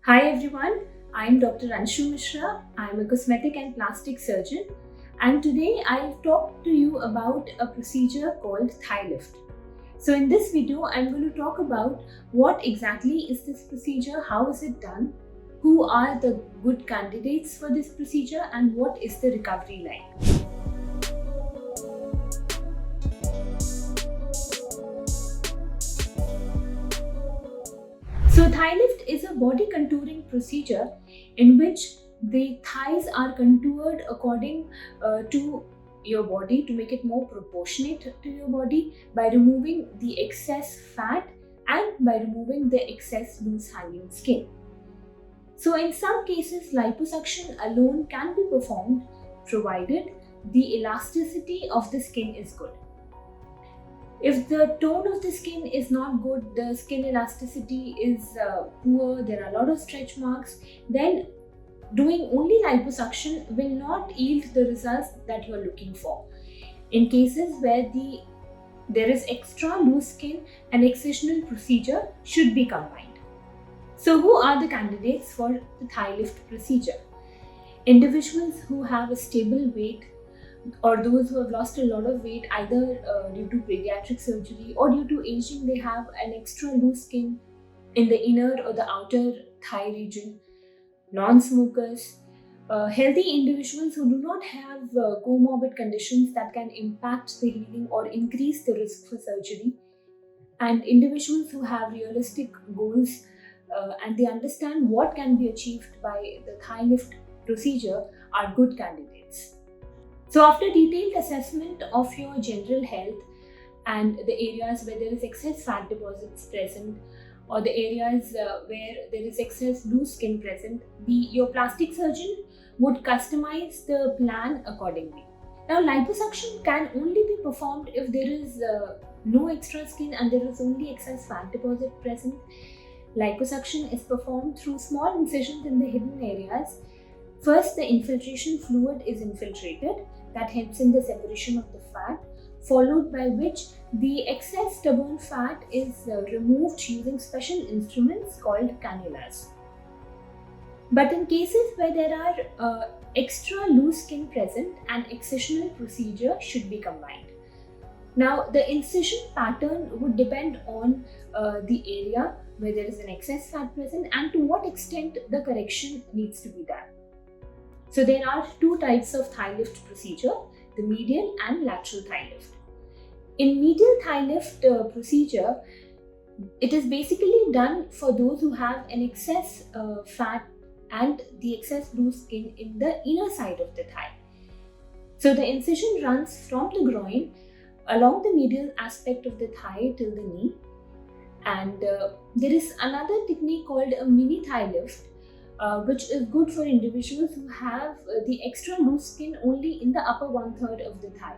Hi everyone, I'm Dr. Anshu Mishra. I'm a cosmetic and plastic surgeon, and today I'll talk to you about a procedure called thigh lift. So in this video, I'm going to talk about what exactly is this procedure, how is it done, who are the good candidates for this procedure, and what is the recovery like. So thigh lift is a body contouring procedure in which the thighs are contoured according to your body to make it more proportionate to your body by removing the excess fat and by removing the excess loose hanging skin. So in some cases, liposuction alone can be performed provided the elasticity of the skin is good. If the tone of the skin is not good, the skin elasticity is poor, there are a lot of stretch marks, then doing only liposuction will not yield the results that you are looking for. In cases where there is extra loose skin, an excisional procedure should be combined. So who are the candidates for the thigh lift procedure? Individuals who have a stable weight, or those who have lost a lot of weight either due to pediatric surgery or due to aging, they have an extra loose skin in the inner or the outer thigh region, non-smokers, healthy individuals who do not have comorbid conditions that can impact the healing or increase the risk for surgery, and individuals who have realistic goals and they understand what can be achieved by the thigh lift procedure are good candidates. So after detailed assessment of your general health and the areas where there is excess fat deposits present or the areas where there is excess loose skin present, your plastic surgeon would customize the plan accordingly. Now, liposuction can only be performed if there is no extra skin and there is only excess fat deposit present. Liposuction is performed through small incisions in the hidden areas. First, the infiltration fluid is infiltrated, that helps in the separation of the fat, followed by which the excess stubborn fat is removed using special instruments called cannulas. But in cases where there are extra loose skin present, an excisional procedure should be combined. Now, the incision pattern would depend on the area where there is an excess fat present and to what extent the correction needs to be done. So there are two types of thigh lift procedure, the medial and lateral thigh lift. In medial thigh lift procedure, it is basically done for those who have an excess fat and the excess loose skin in the inner side of the thigh. So the incision runs from the groin along the medial aspect of the thigh till the knee. And there is another technique called a mini thigh lift, which is good for individuals who have the extra loose skin only in the upper 1/3 of the thigh.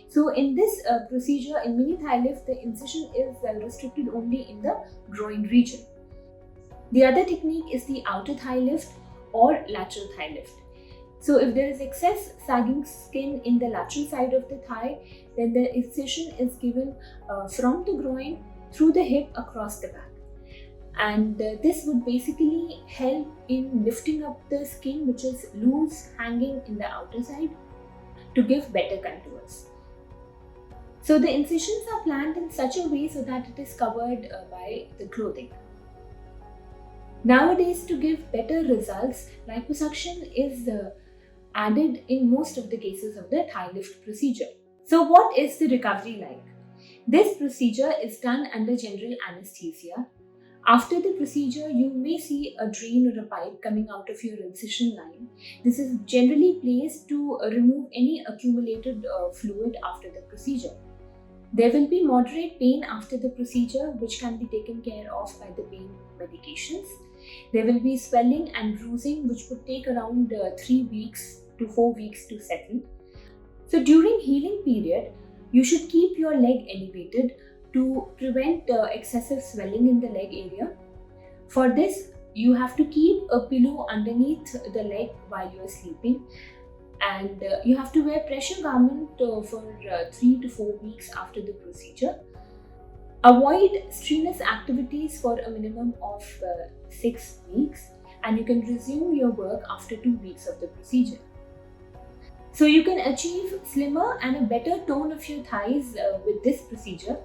So in this procedure, in mini thigh lift, the incision is restricted only in the groin region. The other technique is the outer thigh lift or lateral thigh lift. So if there is excess sagging skin in the lateral side of the thigh, then the incision is given from the groin through the hip across the back. And this would basically help in lifting up the skin which is loose hanging in the outer side to give better contours. So the incisions are planned in such a way so that it is covered by the clothing. Nowadays, to give better results, liposuction is added in most of the cases of the thigh lift procedure. So what is the recovery like? This procedure is done under general anesthesia. After the procedure, you may see a drain or a pipe coming out of your incision line. This is generally placed to remove any accumulated fluid after the procedure. There will be moderate pain after the procedure, which can be taken care of by the pain medications. There will be swelling and bruising, which would take around 3 weeks to 4 weeks to settle. So during healing period, you should keep your leg elevated to prevent excessive swelling in the leg area. For this, you have to keep a pillow underneath the leg while you are sleeping, and you have to wear pressure garment for 3 to 4 weeks after the procedure. Avoid strenuous activities for a minimum of 6 weeks, and you can resume your work after 2 weeks of the procedure. So you can achieve slimmer and a better tone of your thighs with this procedure.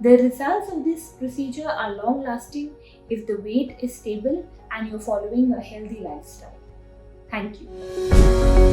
The results of this procedure are long lasting if the weight is stable and you're following a healthy lifestyle. Thank you.